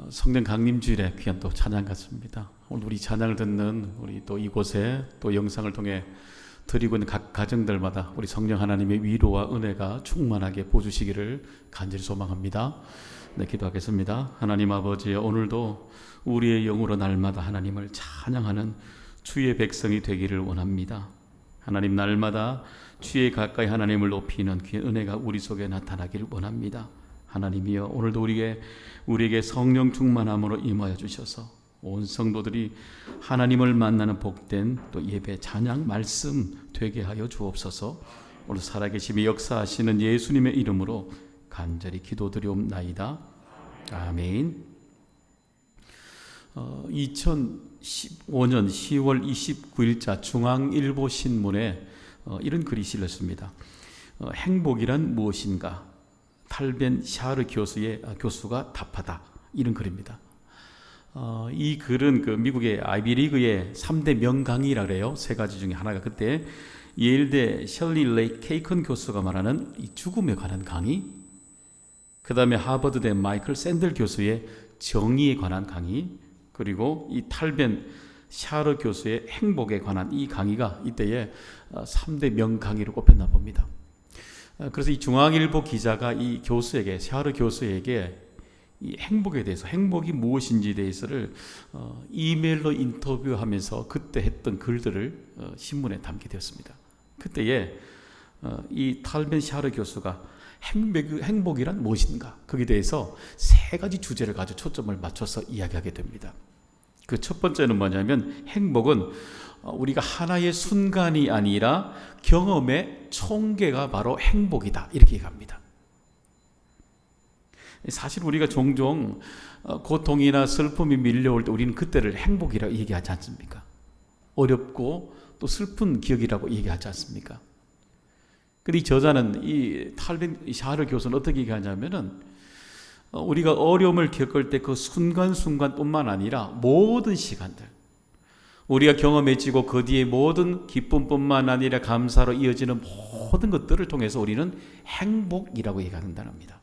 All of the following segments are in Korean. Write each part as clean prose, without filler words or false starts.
성령 강림주일에 귀한 또 찬양 같습니다. 오늘 우리 찬양을 듣는 우리 또 이곳에 또 영상을 통해 드리고 있는 각 가정들마다 우리 성령 하나님의 위로와 은혜가 충만하게 보여주시기를 간절히 소망합니다. 네, 기도하겠습니다. 하나님 아버지, 오늘도 우리의 영으로 날마다 하나님을 찬양하는 주의 백성이 되기를 원합니다. 하나님, 날마다 주의 가까이 하나님을 높이는 귀한 은혜가 우리 속에 나타나기를 원합니다. 하나님이여, 오늘도 우리에게 성령 충만함으로 임하여 주셔서 온 성도들이 하나님을 만나는 복된 또 예배, 찬양, 말씀 되게 하여 주옵소서. 오늘 살아계심이 역사하시는 예수님의 이름으로 간절히 기도드리옵나이다. 아멘. 2015년 10월 29일자 중앙일보 신문에 이런 글이 실렸습니다. 행복이란 무엇인가? 탈벤 샤르 교수가 답하다. 이런 글입니다. 이 글은 그 미국의 아이비리그의 3대 명강의라 그래요. 세 가지 중에 하나가 그때 예일대 셜리 레이 케이컨 교수가 말하는 이 죽음에 관한 강의, 그 다음에 하버드대 마이클 샌들 교수의 정의에 관한 강의, 그리고 이 탈벤 샤르 교수의 행복에 관한 이 강의가 이때의 3대 명강의로 꼽혔나 봅니다. 그래서 이 중앙일보 기자가 이 교수에게, 샤르 교수에게 이 행복에 대해서, 행복이 무엇인지에 대해서를 이메일로 인터뷰하면서 그때 했던 글들을 신문에 담게 되었습니다. 그때에 이 탈벤 샤르 교수가 행복이란 무엇인가, 거기에 대해서 세 가지 주제를 가지고 초점을 맞춰서 이야기하게 됩니다. 그 첫 번째는 뭐냐면, 행복은 우리가 하나의 순간이 아니라 경험의 총계가 바로 행복이다, 이렇게 얘기합니다. 사실 우리가 종종 고통이나 슬픔이 밀려올 때 우리는 그때를 행복이라고 얘기하지 않습니까? 어렵고 또 슬픈 기억이라고 얘기하지 않습니까? 근데 이 저자는, 이 탈벤 샤르 교수는 어떻게 얘기하냐면은, 우리가 어려움을 겪을 때 그 순간순간뿐만 아니라 모든 시간들, 우리가 경험해지고 그 뒤에 모든 기쁨뿐만 아니라 감사로 이어지는 모든 것들을 통해서 우리는 행복이라고 얘기한다는 겁니다.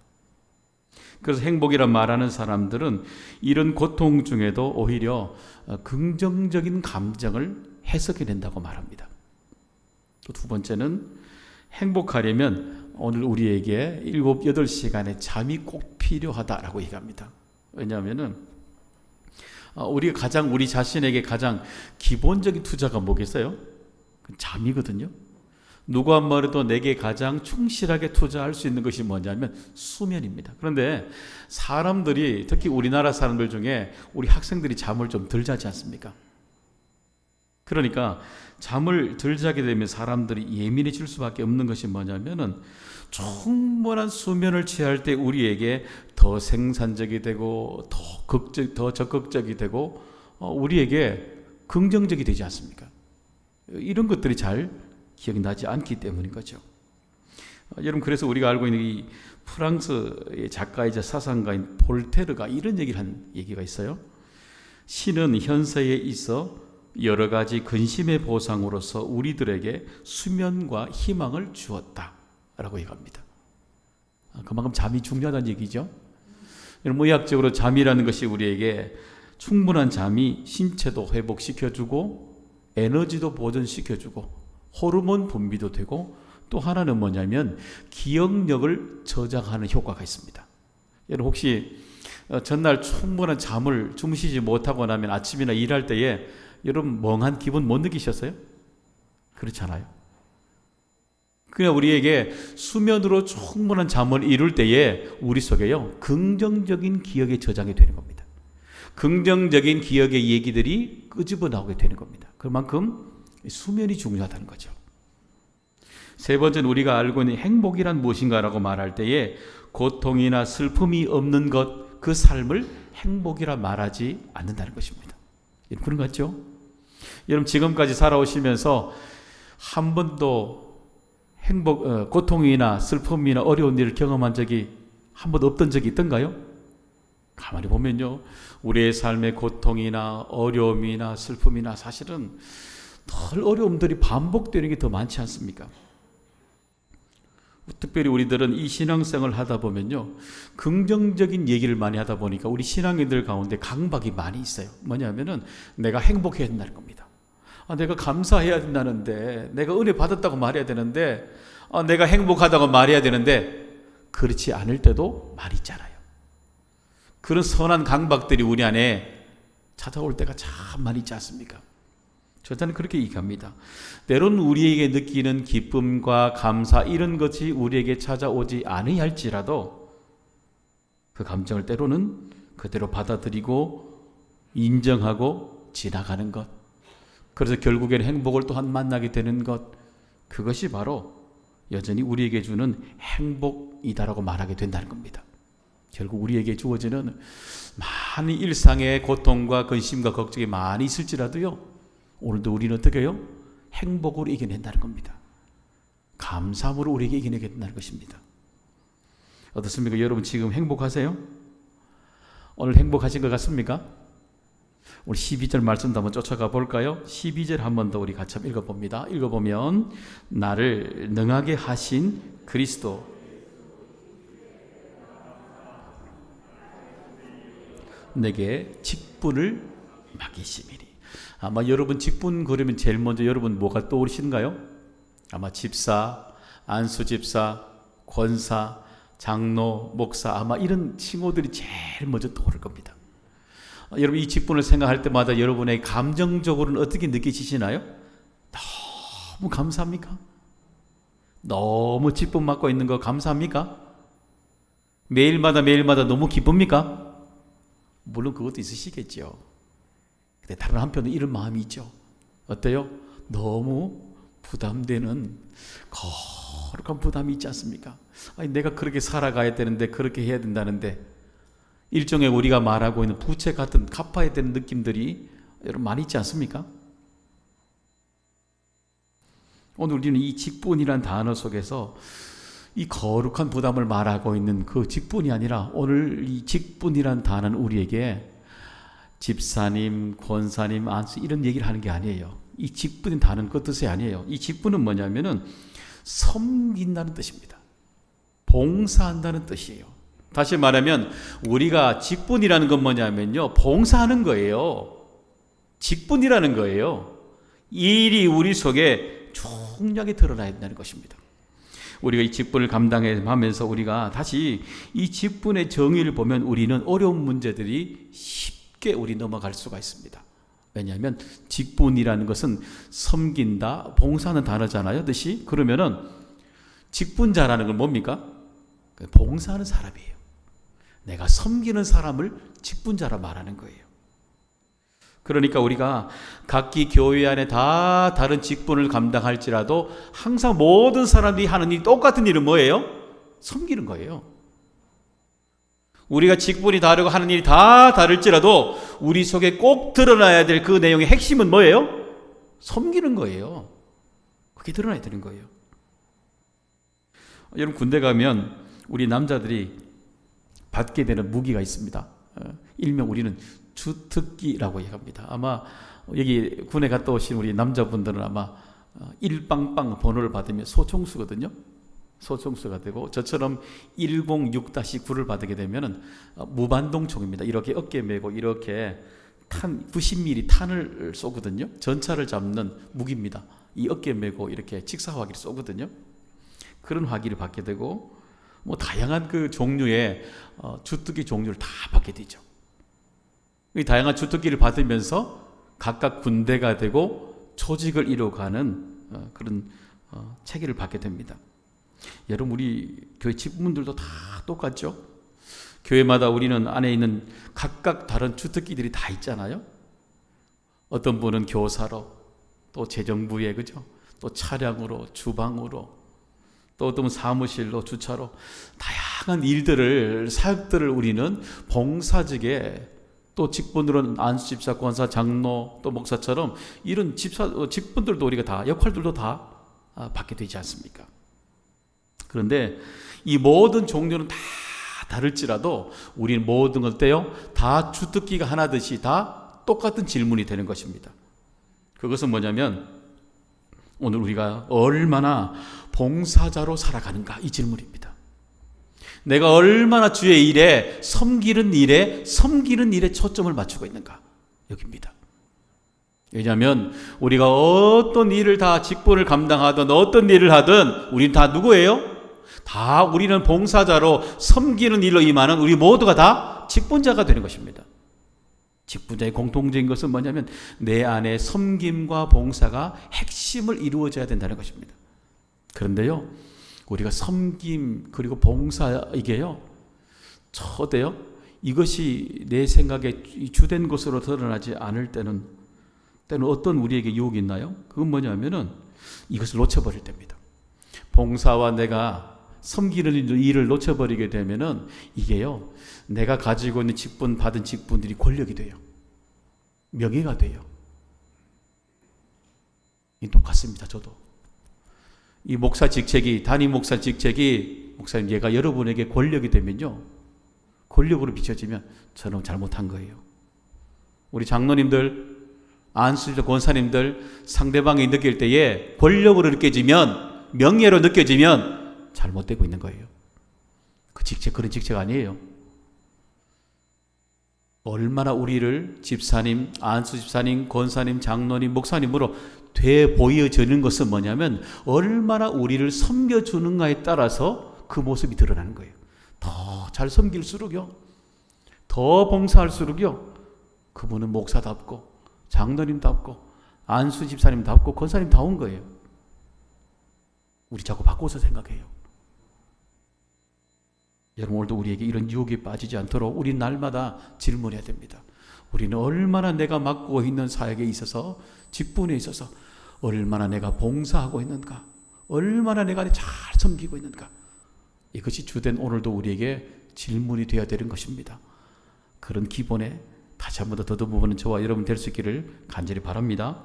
그래서 행복이라 말하는 사람들은 이런 고통 중에도 오히려 긍정적인 감정을 해석해낸다고 말합니다. 또 두 번째는, 행복하려면 오늘 우리에게 7, 8시간의 잠이 꼭 필요하다라고 얘기합니다. 왜냐하면은 우리가 우리 자신에게 가장 기본적인 투자가 뭐겠어요? 잠이거든요. 누가 말해도 내게 가장 충실하게 투자할 수 있는 것이 뭐냐면 수면입니다. 그런데 사람들이, 특히 우리나라 사람들 중에 우리 학생들이 잠을 좀 덜 자지 않습니까? 그러니까 잠을 덜 자게 되면 사람들이 예민해질 수밖에 없는 것이 뭐냐면은, 충분한 수면을 취할 때 우리에게 더 생산적이 되고 더 적극적이 되고 우리에게 긍정적이 되지 않습니까? 이런 것들이 잘 기억이 나지 않기 때문인 거죠. 여러분, 그래서 우리가 알고 있는 이 프랑스의 작가이자 사상가인 볼테르가 이런 얘기를 한 얘기가 있어요. 신은 현세에 있어 여러 가지 근심의 보상으로서 우리들에게 수면과 희망을 주었다라고 얘기합니다. 그만큼 잠이 중요하다는 얘기죠. 여러분, 의학적으로 잠이라는 것이 우리에게 충분한 잠이 신체도 회복시켜주고 에너지도 보존시켜주고 호르몬 분비도 되고, 또 하나는 뭐냐면 기억력을 저장하는 효과가 있습니다. 여러분, 혹시 전날 충분한 잠을 주무시지 못하고 나면 아침이나 일할 때에 여러분 멍한 기분 못 느끼셨어요? 그렇잖아요. 그냥 우리에게 수면으로 충분한 잠을 이룰 때에 우리 속에요, 긍정적인 기억의 저장이 되는 겁니다. 긍정적인 기억의 얘기들이 끄집어 나오게 되는 겁니다. 그만큼 수면이 중요하다는 거죠. 세 번째는, 우리가 알고 있는 행복이란 무엇인가라고 말할 때에 고통이나 슬픔이 없는 것, 그 삶을 행복이라 말하지 않는다는 것입니다. 그런 것 같죠? 여러분, 지금까지 살아오시면서 한 번도 고통이나 슬픔이나 어려운 일을 경험한 적이 한 번도 없던 적이 있던가요? 가만히 보면요, 우리의 삶의 고통이나 어려움이나 슬픔이나 사실은 늘 어려움들이 반복되는 게 더 많지 않습니까? 특별히 우리들은 이 신앙생활을 하다 보면요, 긍정적인 얘기를 많이 하다 보니까 우리 신앙인들 가운데 강박이 많이 있어요. 뭐냐면은 내가 행복해야 된다는 겁니다. 내가 감사해야 된다는데, 내가 은혜 받았다고 말해야 되는데, 내가 행복하다고 말해야 되는데, 그렇지 않을 때도 많이 있잖아요. 그런 선한 강박들이 우리 안에 찾아올 때가 참 많이 있지 않습니까? 저자는 그렇게 얘기합니다. 때로는 우리에게 느끼는 기쁨과 감사 이런 것이 우리에게 찾아오지 않으할지라도 그 감정을 때로는 그대로 받아들이고 인정하고 지나가는 것, 그래서 결국에는 행복을 또한 만나게 되는 것, 그것이 바로 여전히 우리에게 주는 행복이다라고 말하게 된다는 겁니다. 결국 우리에게 주어지는 많은 일상의 고통과 근심과 걱정이 많이 있을지라도요, 오늘도 우리는 어떻게 해요? 행복으로 이겨낸다는 겁니다. 감사함으로 우리에게 이겨내게 된다는 것입니다. 어떻습니까? 여러분 지금 행복하세요? 오늘 행복하신 것 같습니까? 우리 12절 말씀도 한번 쫓아가 볼까요? 12절 한 번 더 우리 같이 한번 읽어봅니다. 읽어보면 나를 능하게 하신 그리스도 내게 직분을 맡기심이니. 아마 여러분 직분 그러면 제일 먼저 여러분 뭐가 떠오르시는가요? 아마 집사, 안수집사, 권사, 장로, 목사, 아마 이런 칭호들이 제일 먼저 떠오를 겁니다. 여러분 이 직분을 생각할 때마다 여러분의 감정적으로는 어떻게 느끼시나요? 너무 감사합니까? 너무 직분 맡고 있는 거 감사합니까? 매일마다 너무 기쁩니까? 물론 그것도 있으시겠죠. 근데 다른 한편은 이런 마음이 있죠. 어때요? 너무 부담되는 거룩한 부담이 있지 않습니까? 아니, 내가 그렇게 살아가야 되는데, 그렇게 해야 된다는데, 일종의 우리가 말하고 있는 부채 같은 갚아야 되는 느낌들이 여러분 많이 있지 않습니까? 오늘 우리는 이 직분이라는 단어 속에서 이 거룩한 부담을 말하고 있는 그 직분이 아니라, 오늘 이 직분이라는 단어는 우리에게 집사님, 권사님, 안수 이런 얘기를 하는 게 아니에요. 이 직분인 단어는 그 뜻이 아니에요. 이 직분은 뭐냐면은 섬긴다는 뜻입니다. 봉사한다는 뜻이에요. 다시 말하면 우리가 직분이라는 건 뭐냐면요, 봉사하는 거예요. 직분이라는 거예요. 이 일이 우리 속에 총력이 드러나야 된다는 것입니다. 우리가 이 직분을 감당하면서 우리가 다시 이 직분의 정의를 보면 우리는 어려운 문제들이 쉽게 우리 넘어갈 수가 있습니다. 왜냐하면 직분이라는 것은 섬긴다, 봉사하는 단어잖아요, 뜻이. 그러면은 직분자라는 건 뭡니까? 봉사하는 사람이에요. 내가 섬기는 사람을 직분자라 말하는 거예요. 그러니까 우리가 각기 교회 안에 다 다른 직분을 감당할지라도 항상 모든 사람들이 하는 이 똑같은 일은 뭐예요? 섬기는 거예요. 우리가 직분이 다르고 하는 일이 다 다를지라도 우리 속에 꼭 드러나야 될 그 내용의 핵심은 뭐예요? 섬기는 거예요. 그게 드러나야 되는 거예요. 여러분 군대 가면 우리 남자들이 받게 되는 무기가 있습니다. 일명 우리는 주특기라고 얘기합니다. 아마 여기 군에 갔다 오신 우리 남자분들은 아마 1빵빵 번호를 받으면 소총수거든요. 소총수가 되고, 저처럼 106-9를 받게 되면 무반동총입니다. 이렇게 어깨에 메고 이렇게 90mm 탄을 쏘거든요. 전차를 잡는 무기입니다. 이 어깨에 메고 이렇게 직사화기를 쏘거든요. 그런 화기를 받게 되고, 뭐 다양한 그 종류의 주특기 종류를 다 받게 되죠. 이 다양한 주특기를 받으면서 각각 군대가 되고 조직을 이루어가는 그런 체계를 받게 됩니다. 여러분 우리 교회 직분들도 다 똑같죠? 교회마다 우리는 안에 있는 각각 다른 주특기들이 다 있잖아요. 어떤 분은 교사로, 또 재정부에, 그죠? 또 차량으로, 주방으로, 또 어떤 분은 사무실로, 주차로, 다양한 일들을, 사역들을 우리는 봉사직에, 또 직분으로는 안수집사, 권사, 장로, 또 목사처럼 이런 직분들도 우리가 다, 역할들도 다 받게 되지 않습니까? 그런데 이 모든 종류는 다 다를지라도 우리는 모든 것 어때요? 다 주특기가 하나듯이 다 똑같은 질문이 되는 것입니다. 그것은 뭐냐면 오늘 우리가 얼마나 봉사자로 살아가는가, 이 질문입니다. 내가 얼마나 주의 일에, 섬기는 일에 초점을 맞추고 있는가, 여기입니다. 왜냐하면 우리가 어떤 일을 다 직분을 감당하든 어떤 일을 하든 우리는 다 누구예요? 다 우리는 봉사자로 섬기는 일로 임하는 우리 모두가 다 직분자가 되는 것입니다. 직분자의 공통적인 것은 뭐냐면 내 안에 섬김과 봉사가 핵심을 이루어져야 된다는 것입니다. 그런데요, 우리가 섬김 그리고 봉사, 이게요, 저대요, 이것이 내 생각에 주된 것으로 드러나지 않을 때는 어떤 우리에게 유혹이 있나요? 그건 뭐냐면은 이것을 놓쳐버릴 때입니다. 봉사와 내가 섬기는 일을 놓쳐버리게 되면은 이게요, 내가 가지고 있는 직분, 받은 직분들이 권력이 돼요. 명예가 돼요. 이 똑같습니다. 저도 이 목사 직책이, 담임 목사 직책이, 목사님 얘가 여러분에게 권력이 되면요, 권력으로 비춰지면 저는 잘못한 거예요. 우리 장로님들, 안수들, 권사님들, 상대방이 느낄 때에 권력으로 느껴지면, 명예로 느껴지면 잘못되고 있는 거예요. 그 직책, 그런 직책 아니에요. 얼마나 우리를 집사님, 안수 집사님, 권사님, 장로님, 목사님으로 돼 보여지는 것은 뭐냐면 얼마나 우리를 섬겨주는가에 따라서 그 모습이 드러나는 거예요. 더 잘 섬길수록요, 더 봉사할수록요, 그분은 목사답고 장로님답고 안수 집사님답고 권사님다운 거예요. 우리 자꾸 바꿔서 생각해요. 여러분, 오늘도 우리에게 이런 유혹에 빠지지 않도록 우리 날마다 질문해야 됩니다. 우리는 얼마나 내가 맡고 있는 사역에 있어서, 직분에 있어서 얼마나 내가 봉사하고 있는가, 얼마나 내가 잘 섬기고 있는가, 이것이 주된 오늘도 우리에게 질문이 되어야 되는 것입니다. 그런 기본에 다시 한 번 더 더듬어보는 저와 여러분 될 수 있기를 간절히 바랍니다.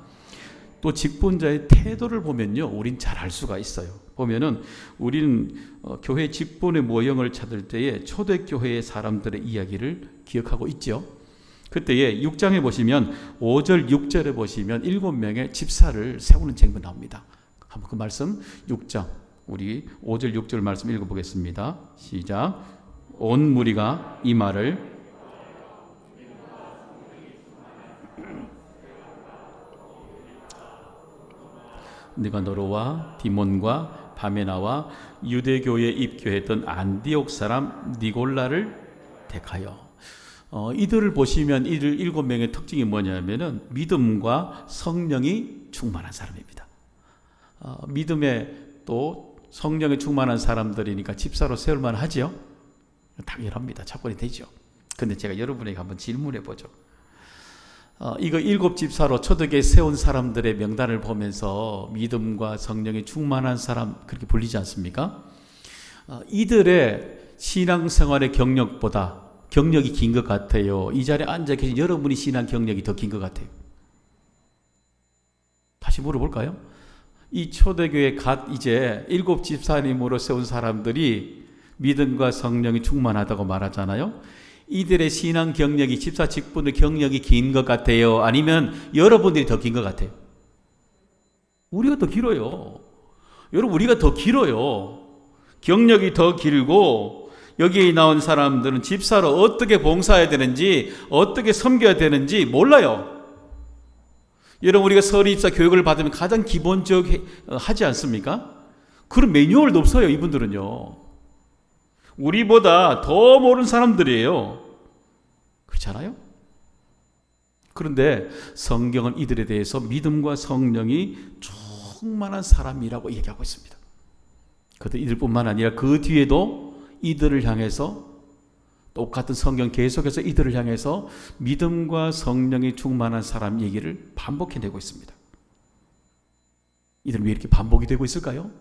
또 직분자의 태도를 보면요, 우린 잘 알 수가 있어요. 보면은 우리는 교회 직분의 모형을 찾을 때에 초대교회의 사람들의 이야기를 기억하고 있죠. 그때에 6장에 보시면 5절 6절에 보시면 7명의 집사를 세우는 장면 나옵니다. 한번 그 말씀 6장 우리 5절 6절 말씀 읽어보겠습니다. 시작. 온 무리가 이 말을 느가노르와 디몬과 바메나와 유대교에 입교했던 안디옥 사람 니골라를 택하여, 이들을 보시면 이들 7명의 특징이 뭐냐면은 믿음과 성령이 충만한 사람입니다. 믿음에 또 성령에 충만한 사람들이니까 집사로 세울만 하죠. 당연합니다. 착권이 되죠. 근데 제가 여러분에게 한번 질문해 보죠. 이거 7 집사로 초대교회 세운 사람들의 명단을 보면서 믿음과 성령이 충만한 사람 그렇게 불리지 않습니까? 이들의 신앙생활의 경력이 긴 것 같아요. 이 자리에 앉아 계신 여러분이 신앙 경력이 더 긴 것 같아요. 다시 물어볼까요? 이 초대교회 이제 7 집사님으로 세운 사람들이 믿음과 성령이 충만하다고 말하잖아요. 이들의 신앙 경력이, 집사 직분의 경력이 긴 것 같아요? 아니면 여러분들이 더 긴 것 같아요? 우리가 더 길어요. 여러분, 우리가 더 길어요. 경력이 더 길고, 여기에 나온 사람들은 집사로 어떻게 봉사해야 되는지, 어떻게 섬겨야 되는지 몰라요. 여러분, 우리가 서리입사 교육을 받으면 가장 기본적 하지 않습니까? 그런 매뉴얼도 없어요. 이분들은요. 우리보다 더 모르는 사람들이에요. 그렇지 않아요? 그런데 성경은 이들에 대해서 믿음과 성령이 충만한 사람이라고 얘기하고 있습니다. 그런데 이들뿐만 아니라 그 뒤에도 이들을 향해서, 똑같은 성경 계속해서 이들을 향해서 믿음과 성령이 충만한 사람 얘기를 반복해내고 있습니다. 이들은 왜 이렇게 반복이 되고 있을까요?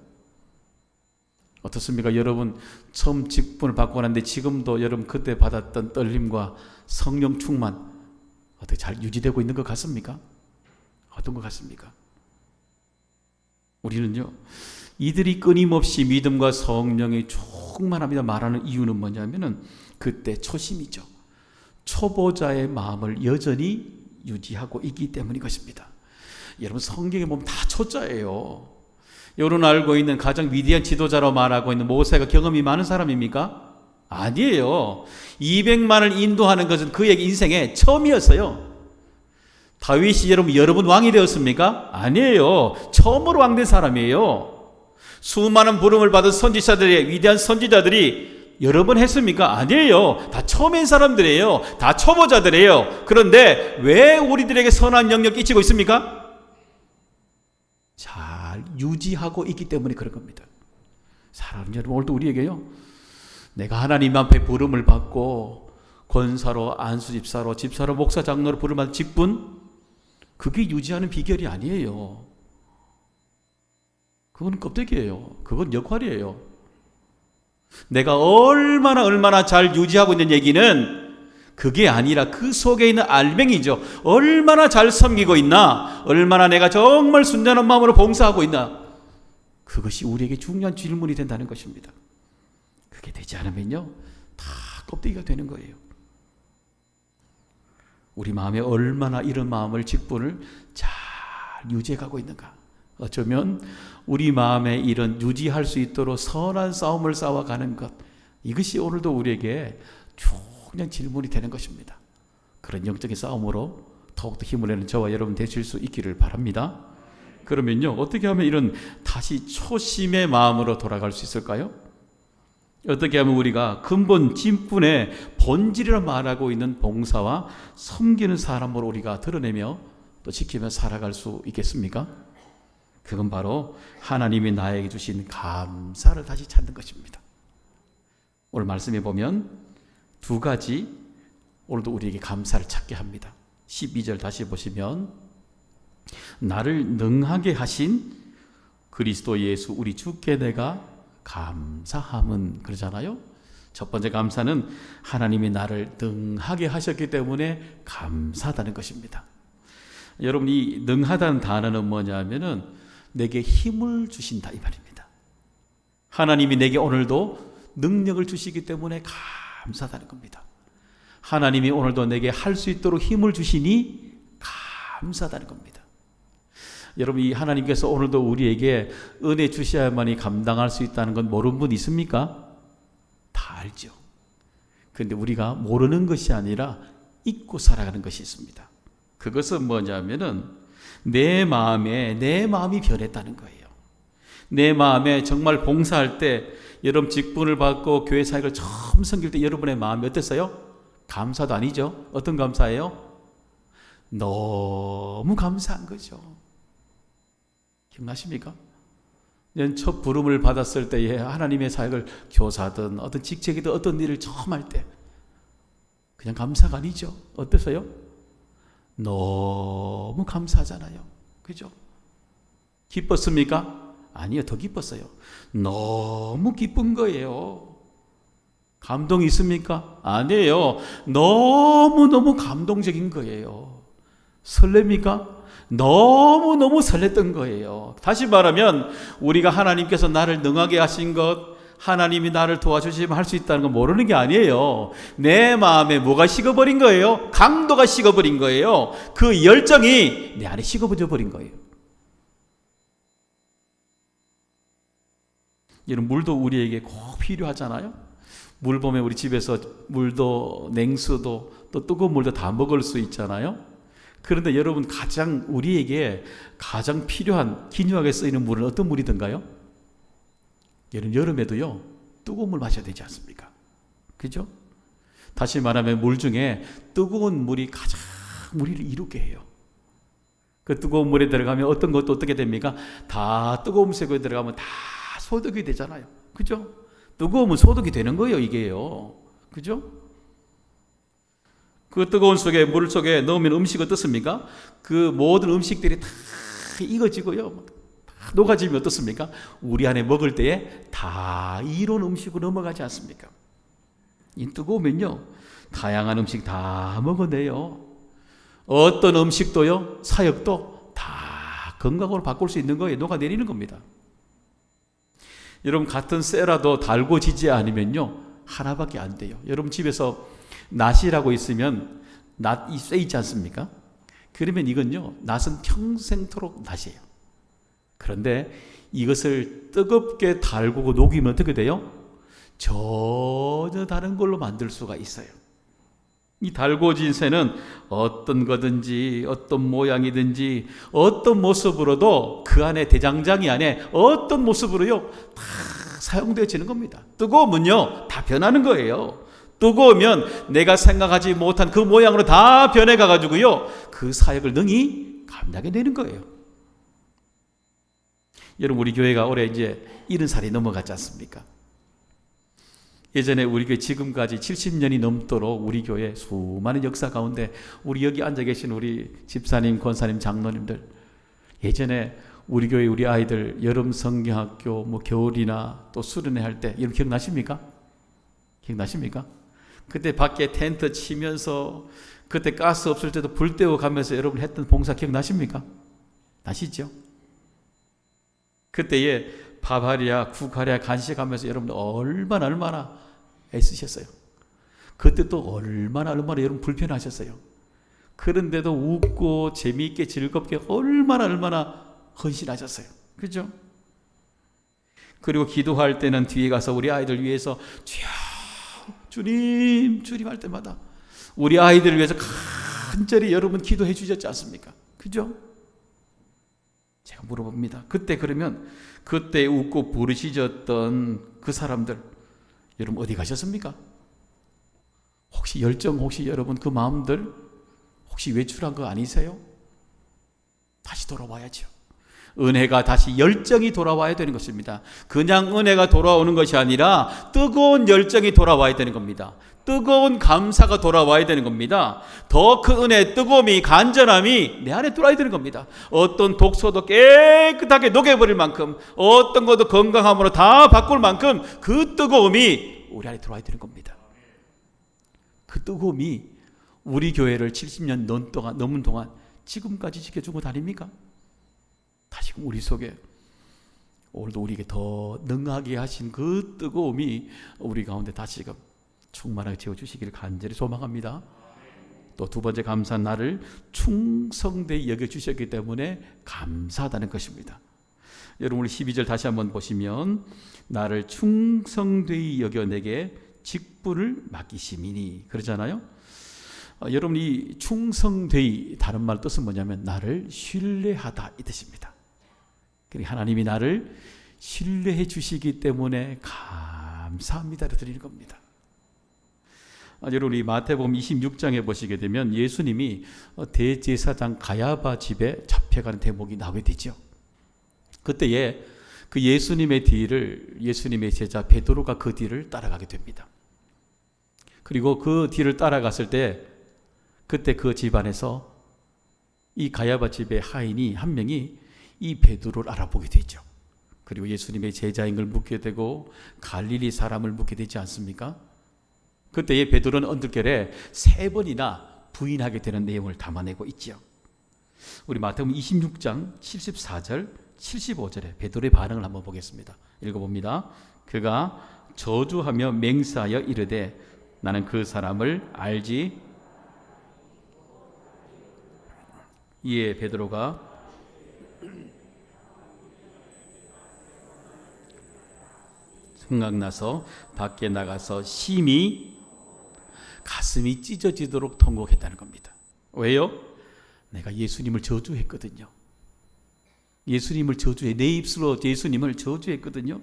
어떻습니까? 여러분, 처음 직분을 받고 나는데 지금도 여러분 그때 받았던 떨림과 성령 충만 어떻게 잘 유지되고 있는 것 같습니까? 어떤 것 같습니까? 우리는요, 이들이 끊임없이 믿음과 성령이 충만합니다 말하는 이유는 뭐냐면은 그때 초심이죠. 초보자의 마음을 여전히 유지하고 있기 때문인 것입니다. 여러분 성경에 보면 다 초자예요. 여러분 알고 있는 가장 위대한 지도자로 말하고 있는 모세가 경험이 많은 사람입니까? 아니에요. 200만을 인도하는 것은 그의 인생의 처음이었어요. 다윗이 여러 번 왕이 되었습니까? 아니에요. 처음으로 왕 된 사람이에요. 수많은 부름을 받은 선지자들의 위대한 선지자들이 여러 번 했습니까? 아니에요. 다 처음인 사람들이에요. 다 초보자들이에요. 그런데 왜 우리들에게 선한 영역 끼치고 있습니까? 잘 유지하고 있기 때문에 그런 겁니다. 사랑하는 여러분, 오늘도 우리에게요, 내가 하나님 앞에 부름을 받고 권사로, 안수집사로, 집사로, 목사, 장로로 부름을 받은 직분, 그게 유지하는 비결이 아니에요. 그건 껍데기예요. 그건 역할이에요. 내가 얼마나 잘 유지하고 있는 얘기는 그게 아니라 그 속에 있는 알맹이죠. 얼마나 잘 섬기고 있나, 얼마나 내가 정말 순전한 마음으로 봉사하고 있나, 그것이 우리에게 중요한 질문이 된다는 것입니다. 그게 되지 않으면요, 다 껍데기가 되는 거예요. 우리 마음에 얼마나 이런 마음을, 직분을 잘 유지해가고 있는가. 어쩌면 우리 마음에 이런 유지할 수 있도록 선한 싸움을 싸워가는 것, 이것이 오늘도 우리에게 중요한 질문이 되는 것입니다. 그런 영적인 싸움으로 더욱더 힘을 내는 저와 여러분 되실 수 있기를 바랍니다. 그러면요, 어떻게 하면 이런 다시 초심의 마음으로 돌아갈 수 있을까요? 어떻게 하면 우리가 근본 진분의 본질이라 말하고 있는 봉사와 섬기는 사람으로 우리가 드러내며 또 지키며 살아갈 수 있겠습니까? 그건 바로 하나님이 나에게 주신 감사를 다시 찾는 것입니다. 오늘 말씀해 보면 두 가지 오늘도 우리에게 감사를 찾게 합니다. 12절 다시 보시면 나를 능하게 하신 그리스도 예수 우리 주께 내가 감사함은, 그러잖아요. 첫 번째 감사는 하나님이 나를 능하게 하셨기 때문에 감사하다는 것입니다. 여러분, 이 능하다는 단어는 뭐냐면은 내게 힘을 주신다 이 말입니다. 하나님이 내게 오늘도 능력을 주시기 때문에 감사하다는 겁니다. 하나님이 오늘도 내게 할 수 있도록 힘을 주시니 감사하다는 겁니다. 여러분, 이 하나님께서 오늘도 우리에게 은혜 주셔야만이 감당할 수 있다는 건 모르는 분 있습니까? 다 알죠. 그런데 우리가 모르는 것이 아니라 잊고 살아가는 것이 있습니다. 그것은 뭐냐면은 내 마음이 변했다는 거예요. 내 마음에 정말 봉사할 때, 여러분 직분을 받고 교회 사역을 처음 섬길 때 여러분의 마음이 어땠어요? 감사도 아니죠. 어떤 감사예요? 너무 감사한 거죠. 기억나십니까? 첫 부름을 받았을 때에 하나님의 사역을, 교사든 어떤 직책이든 어떤 일을 처음 할 때 그냥 감사가 아니죠. 어땠어요? 너무 감사하잖아요. 그죠? 기뻤습니까? 아니요, 더 기뻤어요. 너무 기쁜 거예요. 감동이 있습니까? 아니에요. 너무너무 감동적인 거예요. 설렙니까? 너무너무 설렜던 거예요. 다시 말하면 우리가 하나님께서 나를 능하게 하신 것, 하나님이 나를 도와주시면 할 수 있다는 건 모르는 게 아니에요. 내 마음에 뭐가 식어버린 거예요? 강도가 식어버린 거예요. 그 열정이 내 안에 식어져 버린 거예요. 이런 물도 우리에게 꼭 필요하잖아요. 물 보면 우리 집에서 물도, 냉수도, 또 뜨거운 물도 다 먹을 수 있잖아요. 그런데 여러분, 우리에게 가장 필요한, 기묘하게 쓰이는 물은 어떤 물이든가요? 여름에도요, 뜨거운 물 마셔야 되지 않습니까? 그죠? 다시 말하면 물 중에 뜨거운 물이 가장 우리를 이롭게 해요. 그 뜨거운 물에 들어가면 어떤 것도 어떻게 됩니까? 다 뜨거운 색에 들어가면 다 소독이 되잖아요. 그죠? 뜨거우면 소독이 되는 거예요, 이게요. 그죠? 그 뜨거운 물 속에 넣으면 음식이 어떻습니까? 그 모든 음식들이 다 익어지고요, 다 녹아지면 어떻습니까? 우리 안에 먹을 때에 다 이로운 음식으로 넘어가지 않습니까? 이 뜨거우면요, 다양한 음식 다 먹어내요. 어떤 음식도요, 사역도 다 건강으로 바꿀 수 있는 거예요. 녹아내리는 겁니다. 여러분, 같은 쇠라도 달궈지지 않으면요, 하나밖에 안 돼요. 여러분 집에서 낫이라고 있으면 낫이 쇠 있지 않습니까? 그러면 이건요, 낫은 평생토록 낫이에요. 그런데 이것을 뜨겁게 달구고 녹이면 어떻게 돼요? 전혀 다른 걸로 만들 수가 있어요. 이 달궈진 쇠는 어떤 거든지 어떤 모양이든지 어떤 모습으로도 그 안에 대장장이 안에 어떤 모습으로요 다 사용되어지는 겁니다. 뜨거우면요 다 변하는 거예요. 뜨거우면 내가 생각하지 못한 그 모양으로 다 변해가 가지고요 그 사역을 능히 감당해 내는 거예요. 여러분, 우리 교회가 올해 이제 70살이 넘어갔지 않습니까? 예전에 우리 교회 지금까지 70년이 넘도록 우리 교회 수많은 역사 가운데 우리 여기 앉아 계신 우리 집사님, 권사님, 장로님들, 예전에 우리 교회 우리 아이들 여름 성경학교 뭐 겨울이나 또 수련회 할 때 여러분 기억나십니까? 기억나십니까? 그때 밖에 텐트 치면서 그때 가스 없을 때도 불 때워 가면서 여러분 했던 봉사 기억나십니까? 나시죠? 그때에 밥하랴 국하랴 간식하면서 여러분들 얼마나 애쓰셨어요. 그때 또 얼마나 여러분 불편하셨어요. 그런데도 웃고 재미있게 즐겁게 얼마나 헌신하셨어요. 그렇죠? 그리고 기도할 때는 뒤에 가서 우리 아이들 위해서 주여 주님 할 때마다 우리 아이들을 위해서 간절히 여러분 기도해 주셨지 않습니까? 그죠? 제가 물어봅니다. 그때 웃고 부르짖었던 그 사람들 여러분 어디 가셨습니까? 혹시 여러분 그 마음들 혹시 외출한 거 아니세요? 다시 돌아와야죠. 은혜가 다시 열정이 돌아와야 되는 것입니다. 그냥 은혜가 돌아오는 것이 아니라 뜨거운 열정이 돌아와야 되는 겁니다. 뜨거운 감사가 돌아와야 되는 겁니다. 더 큰 은혜의 뜨거움이 간절함이 내 안에 들어와야 되는 겁니다. 어떤 독소도 깨끗하게 녹여버릴 만큼 어떤 것도 건강함으로 다 바꿀 만큼 그 뜨거움이 우리 안에 들어와야 되는 겁니다. 그 뜨거움이 우리 교회를 70년 넘은 동안 지금까지 지켜주고 다닙니까? 다시금 우리 속에 오늘도 우리에게 더 능하게 하신 그 뜨거움이 우리 가운데 다시금 충만하게 채워주시기를 간절히 소망합니다. 또 두 번째 감사한 나를 충성되이 여겨주셨기 때문에 감사하다는 것입니다. 여러분 우리 12절 다시 한번 보시면 나를 충성되이 여겨 내게 직분을 맡기심이니 그러잖아요. 여러분 이 충성되이 다른 말 뜻은 뭐냐면 나를 신뢰하다 이 뜻입니다. 하나님이 나를 신뢰해 주시기 때문에 감사합니다를 드리는 겁니다. 여러분 이 마태복음 26장에 보시게 되면 예수님이 대제사장 가야바 집에 잡혀가는 대목이 나오게 되죠. 그때에 그 예수님의 뒤를 예수님의 제자 베드로가 그 뒤를 따라가게 됩니다. 그리고 그 뒤를 따라갔을 때 그때 그 집안에서 이 가야바 집의 하인이 한 명이 이 베드로를 알아보게 되죠. 그리고 예수님의 제자인 걸 묻게 되고 갈릴리 사람을 묻게 되지 않습니까? 그때의 베드로는 언뜻결에 3번이나 부인하게 되는 내용을 담아내고 있죠. 우리 마태복음 26장 74절 75절에 베드로의 반응을 한번 보겠습니다. 읽어봅니다. 그가 저주하며 맹세하여 이르되 나는 그 사람을 알지. 이에 베드로가 생각나서 밖에 나가서 심히 가슴이 찢어지도록 통곡했다는 겁니다. 왜요? 내가 예수님을 저주했거든요. 예수님을 저주해 내 입술로 예수님을 저주했거든요.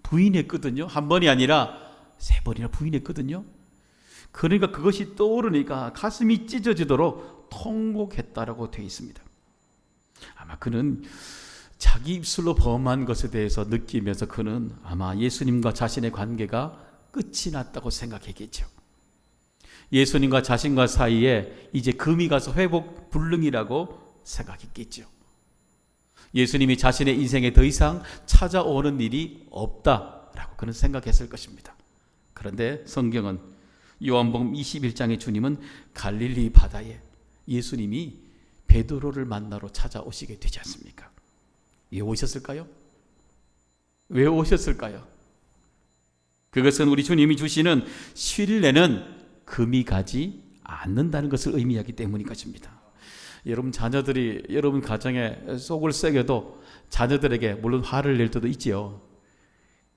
부인했거든요. 한 번이 아니라 3번이나 부인했거든요. 그러니까 그것이 떠오르니까 가슴이 찢어지도록 통곡했다라고 되어 있습니다. 아마 그는 자기 입술로 범한 것에 대해서 느끼면서 그는 아마 예수님과 자신의 관계가 끝이 났다고 생각했겠죠. 예수님과 자신과 사이에 이제 금이 가서 회복 불능이라고 생각했겠죠. 예수님이 자신의 인생에 더 이상 찾아오는 일이 없다라고 그는 생각했을 것입니다. 그런데 성경은 요한복음 21장의 주님은 갈릴리 바다에 예수님이 베드로를 만나러 찾아오시게 되지 않습니까? 왜 오셨을까요? 왜 오셨을까요? 그것은 우리 주님이 주시는 신뢰는 금이 가지 않는다는 것을 의미하기 때문인 것입니다. 여러분 자녀들이 여러분 가정에 속을 새겨도 자녀들에게 물론 화를 낼 때도 있지요.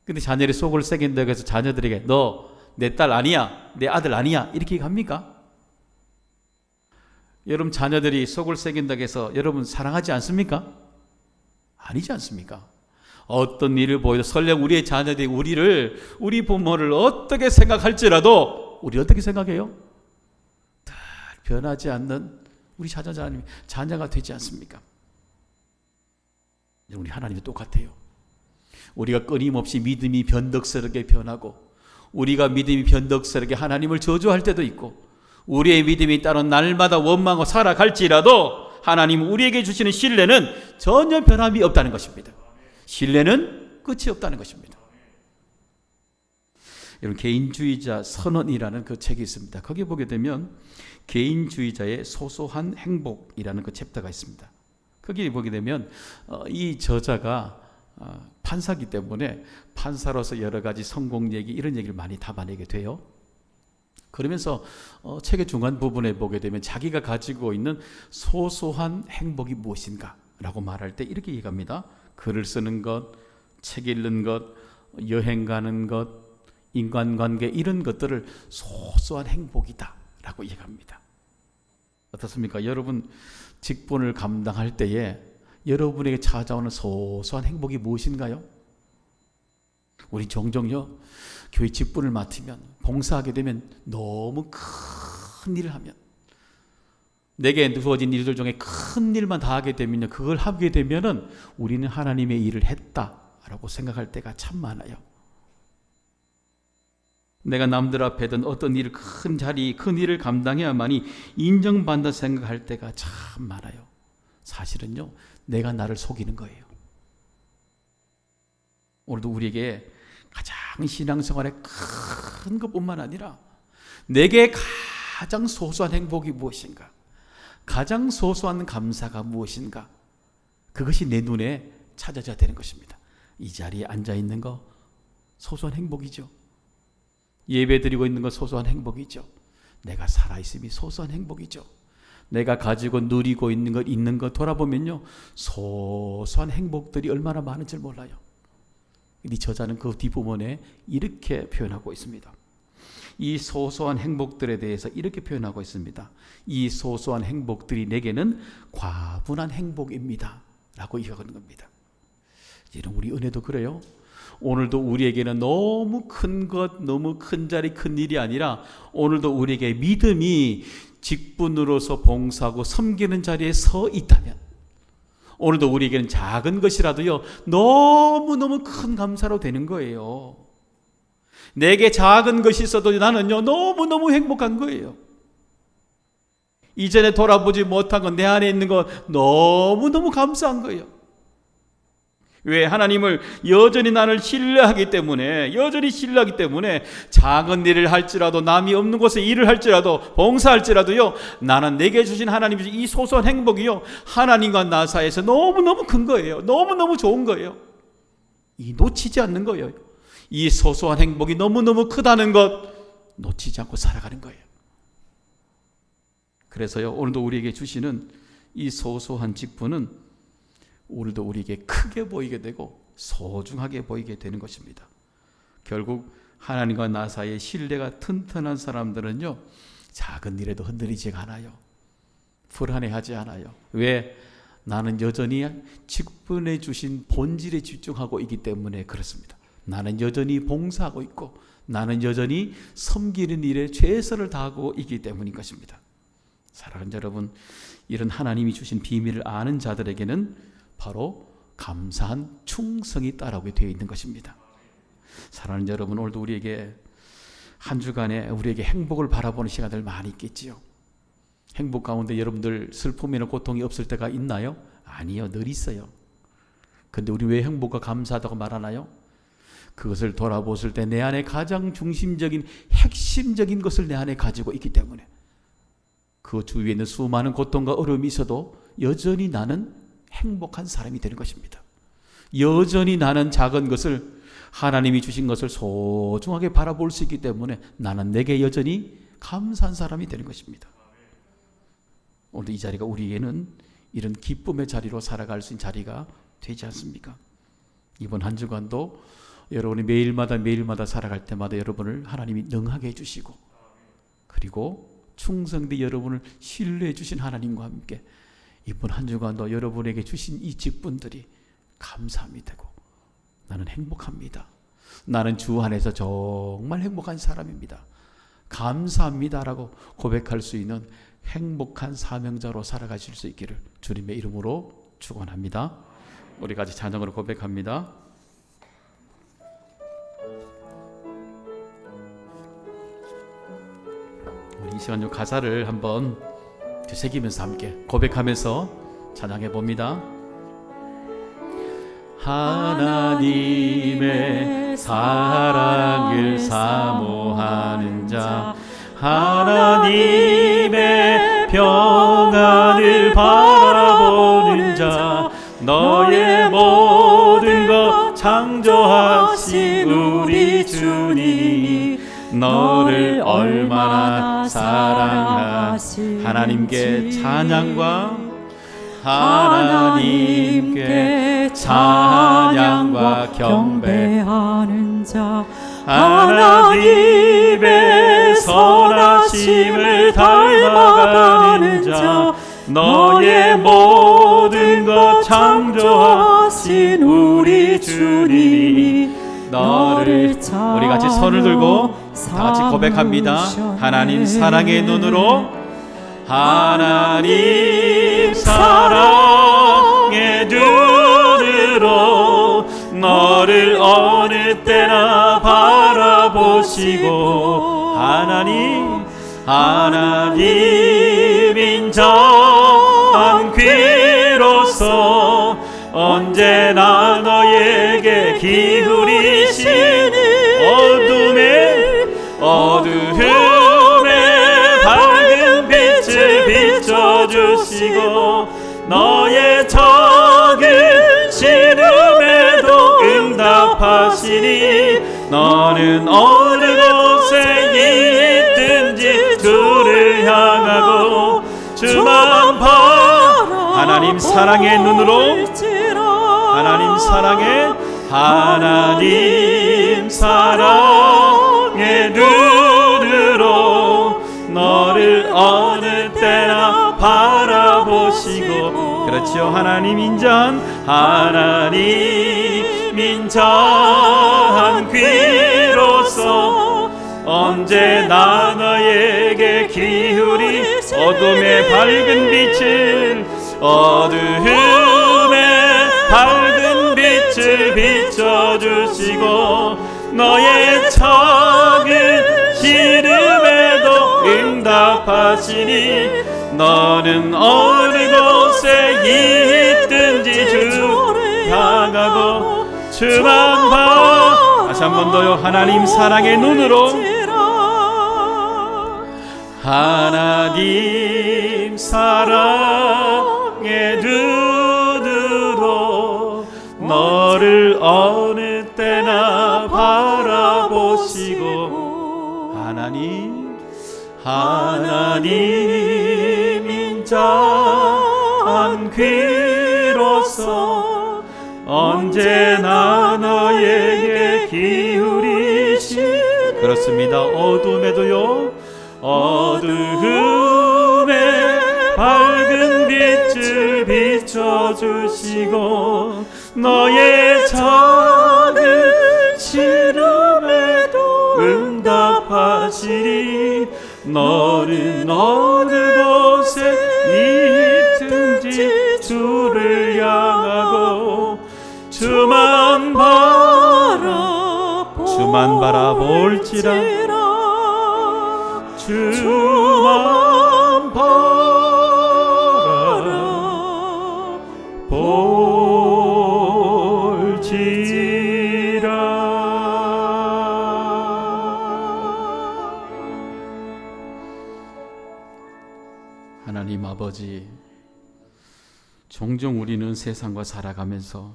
근데 자녀들이 속을 새긴다고 해서 자녀들에게 너 내 딸 아니야, 내 아들 아니야 이렇게 갑니까? 여러분 자녀들이 속을 새긴다고 해서 여러분 사랑하지 않습니까? 아니지 않습니까? 어떤 일을 보여도 설령 우리의 자녀들이 우리 부모를 어떻게 생각할지라도 우리 어떻게 생각해요? 다 변하지 않는 우리 자녀가 되지 않습니까? 우리 하나님도 똑같아요. 우리가 끊임없이 믿음이 변덕스럽게 변하고 우리가 믿음이 변덕스럽게 하나님을 저주할 때도 있고 우리의 믿음이 따로 날마다 원망하고 살아갈지라도 하나님 우리에게 주시는 신뢰는 전혀 변함이 없다는 것입니다. 신뢰는 끝이 없다는 것입니다. 여러분 개인주의자 선언이라는 그 책이 있습니다. 거기 보게 되면 개인주의자의 소소한 행복이라는 그 챕터가 있습니다. 거기 보게 되면 이 저자가 판사기 때문에 판사로서 여러 가지 성공 얘기 이런 얘기를 많이 담아내게 돼요. 그러면서 책의 중간 부분에 보게 되면 자기가 가지고 있는 소소한 행복이 무엇인가 라고 말할 때 이렇게 얘기합니다. 글을 쓰는 것, 책 읽는 것, 여행 가는 것, 인간관계 이런 것들을 소소한 행복이다 라고 얘기합니다. 어떻습니까? 여러분 직분을 감당할 때에 여러분에게 찾아오는 소소한 행복이 무엇인가요? 우리 종종요 교회 직분을 맡으면 봉사하게 되면 너무 큰 일을 하면 내게 주어진 일들 중에 큰 일만 다 하게 되면요 그걸 하게 되면은 우리는 하나님의 일을 했다라고 생각할 때가 참 많아요. 내가 남들 앞에든 어떤 일을 큰 일을 감당해야만이 인정받는다 생각할 때가 참 많아요. 사실은요 내가 나를 속이는 거예요. 오늘도 우리에게 가장 신앙생활에 큰 것뿐만 아니라 내게 가장 소소한 행복이 무엇인가, 가장 소소한 감사가 무엇인가, 그것이 내 눈에 찾아져야 되는 것입니다. 이 자리에 앉아있는 거 소소한 행복이죠. 예배드리고 있는 거 소소한 행복이죠. 내가 살아있음이 소소한 행복이죠. 내가 가지고 누리고 있는 것 돌아보면요 소소한 행복들이 얼마나 많은지 몰라요. 이 저자는 그 뒷부분에 이렇게 표현하고 있습니다. 이 소소한 행복들에 대해서 이렇게 표현하고 있습니다. 이 소소한 행복들이 내게는 과분한 행복입니다 라고 이야기하는 겁니다. 이런 우리 은혜도 그래요. 오늘도 우리에게는 너무 큰 것, 너무 큰 자리, 큰 일이 아니라 오늘도 우리에게 믿음이 직분으로서 봉사하고 섬기는 자리에 서 있다면 오늘도 우리에게는 작은 것이라도요 너무너무 큰 감사로 되는 거예요. 내게 작은 것이 있어도 나는요 너무너무 행복한 거예요. 이전에 돌아보지 못한 건 내 안에 있는 거 너무너무 감사한 거예요. 왜? 하나님을 여전히 나를 신뢰하기 때문에 작은 일을 할지라도 남이 없는 곳에 일을 할지라도 봉사할지라도요 나는 내게 주신 하나님의 이 소소한 행복이요 하나님과 나 사이에서 너무너무 큰 거예요. 너무너무 좋은 거예요. 이 놓치지 않는 거예요. 이 소소한 행복이 너무너무 크다는 것 놓치지 않고 살아가는 거예요. 그래서요 오늘도 우리에게 주시는 이 소소한 직분은 오늘도 우리에게 크게 보이게 되고 소중하게 보이게 되는 것입니다. 결국 하나님과 나 사이의 신뢰가 튼튼한 사람들은요 작은 일에도 흔들리지 않아요. 불안해하지 않아요. 왜? 나는 여전히 직분에 주신 본질에 집중하고 있기 때문에 그렇습니다. 나는 여전히 봉사하고 있고 나는 여전히 섬기는 일에 최선을 다하고 있기 때문인 것입니다. 사랑하는 여러분, 이런 하나님이 주신 비밀을 아는 자들에게는 바로 감사한 충성이 따라오게 되어 있는 것입니다. 사랑하는 여러분, 오늘도 우리에게 한 주간에 우리에게 행복을 바라보는 시간들 많이 있겠지요. 행복 가운데 여러분들 슬픔이나 고통이 없을 때가 있나요? 아니요, 늘 있어요. 근데 우리 왜 행복과 감사하다고 말하나요? 그것을 돌아보실 때 내 안에 가장 중심적인 핵심적인 것을 내 안에 가지고 있기 때문에 그 주위에 있는 수많은 고통과 어려움이 있어도 여전히 나는 행복한 사람이 되는 것입니다. 여전히 나는 작은 것을, 하나님이 주신 것을 소중하게 바라볼 수 있기 때문에 나는 내게 여전히 감사한 사람이 되는 것입니다. 오늘 이 자리가 우리에게는 이런 기쁨의 자리로 살아갈 수 있는 자리가 되지 않습니까? 이번 한 주간도 여러분이 매일마다 살아갈 때마다 여러분을 하나님이 능하게 해주시고, 그리고 충성되 여러분을 신뢰해 주신 하나님과 함께 이번 한 주간도 여러분에게 주신 이 직분들이 감사함이 되고, 나는 행복합니다, 나는 주 안에서 정말 행복한 사람입니다, 감사합니다라고 고백할 수 있는 행복한 사명자로 살아가실 수 있기를 주님의 이름으로 축원합니다. 우리 같이 찬양으로 고백합니다. 우리 이 시간 요 가사를 한번 되새기면서 함께 고백하면서 찬양해 봅니다. 하나님의 사랑을 사모하는 자, 하나님의 평안을 바라보는 자, 너의 모든 것 창조하신 우리 주님이 너를 얼마나 사랑하시. 하나님께 찬양과 하나님께 찬양과 경배하는 자, 하나님의 선하심을 닮아가는 자, 너의 모든 것 창조하신 우리 주님이 너를. 우리 같이 손을 들고 다 같이 고백합니다. 하나님 사랑의 눈으로, 하나님 사랑의 눈으로 너를 어느 때나 바라보시고, 하나님 인자한 귀로서 언제나 너에게 기울이시니 어두움에 밝은 빛을 비춰주시고, 너의 작은 시름에도 응답하시니 너는 어느 곳에 있든지 주를 향하고 주만 바라. 하나님 사랑의 눈으로, 하나님 사랑의 눈으로 너를 어느 때나 바라보시고. 그렇죠. 하나님 인자한 귀로서 언제나 너에게 기울이 어둠의 밝은 빛을 비춰주시고, 너의 작은 시름에도 응답하시니 너는 어느 곳에 있든지 주를 향하고 주만 봐. 다시 한 번 더요. 하나님 사랑의 눈으로, 하나님 사랑의 눈으로 너를 어느 때나 바라보시고, 하나님 인자한 귀로서 언제나 너에게 기울이시니. 그렇습니다. 어두움에 밝은 빛을 비춰주시고, 너의 작은 시름에도 응답하시리. 너는 어느 곳에 있든지 주를 향하고 주만 바라볼지라. 주만 바라볼지라. 하나님 아버지, 종종 우리는 세상과 살아가면서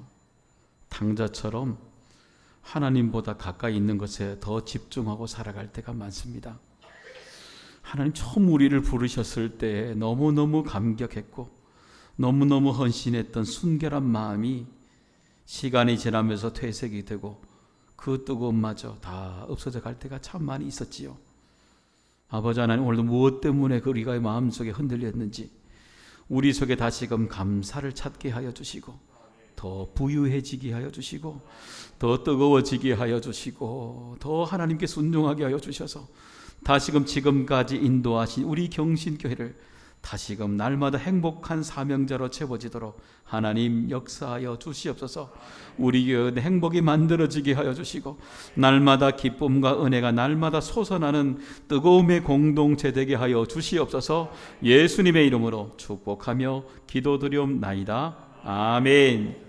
탕자처럼 하나님보다 가까이 있는 것에 더 집중하고 살아갈 때가 많습니다. 하나님 처음 우리를 부르셨을 때 너무너무 감격했고 너무너무 헌신했던 순결한 마음이 시간이 지나면서 퇴색이 되고 그 뜨거움마저 다 없어져 갈 때가 참 많이 있었지요. 아버지 하나님, 오늘도 무엇 때문에 우리가 마음속에 흔들렸는지 우리 속에 다시금 감사를 찾게 하여 주시고 더 부유해지게 하여 주시고 더 뜨거워지게 하여 주시고 더 하나님께 순종하게 하여 주셔서 다시금 지금까지 인도하신 우리 경신교회를 다시금 날마다 행복한 사명자로 채워지도록 하나님 역사하여 주시옵소서. 우리 교회 행복이 만들어지게 하여 주시고 날마다 기쁨과 은혜가 날마다 솟아나는 뜨거움의 공동체 되게 하여 주시옵소서. 예수님의 이름으로 축복하며 기도드리옵나이다. 아멘.